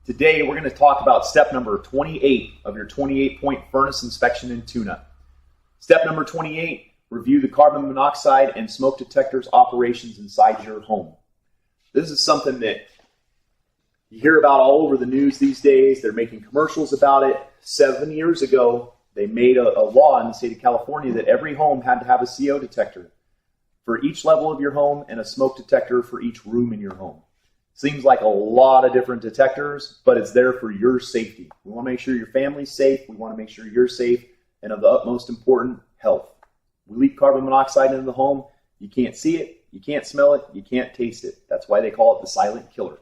Today we're going to talk about step number 28 of your 28-point furnace inspection and tune-up. Step number 28, review the carbon monoxide and smoke detectors operations inside your home. This is something that you hear about all over the news these days. They're making commercials about it. 7 years ago, they made a law in the state of California that every home had to have a CO detector for each level of your home and a smoke detector for each room in your home. Seems like a lot of different detectors, but it's there for your safety. We want to make sure your family's safe. We want to make sure you're safe, and of the utmost important, health. We leak carbon monoxide into the home. You can't see it, you can't smell it, you can't taste it. That's why they call it the silent killer.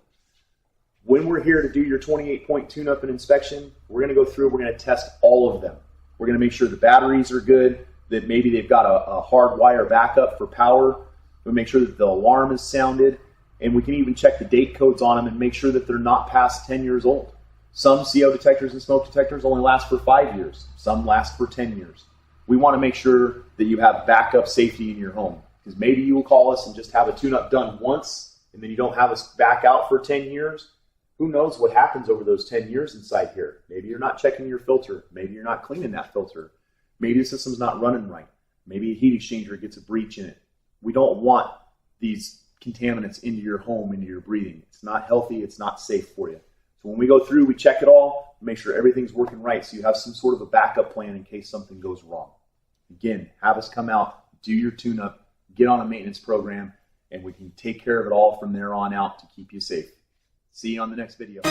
When we're here to do your 28-point tune-up and inspection, we're going to go through, we're going to test all of them. We're going to make sure the batteries are good, that maybe they've got a hard wire backup for power. We'll make sure that the alarm is sounded. And we can even check the date codes on them and make sure that they're not past 10 years old. Some CO detectors and smoke detectors only last for 5 years. Some last for 10 years. We want to make sure that you have backup safety in your home. Because maybe you will call us and just have a tune-up done once, and then you don't have us back out for 10 years. Who knows what happens over those 10 years inside here? Maybe you're not checking your filter. Maybe you're not cleaning that filter. Maybe the system's not running right. Maybe a heat exchanger gets a breach in it. We don't want these contaminants into your home, into your breathing. It's not healthy, it's not safe for you. So when we go through, we check it all, make sure everything's working right so you have some sort of a backup plan in case something goes wrong. Again, have us come out, do your tune-up, get on a maintenance program, and we can take care of it all from there on out to keep you safe. See you on the next video.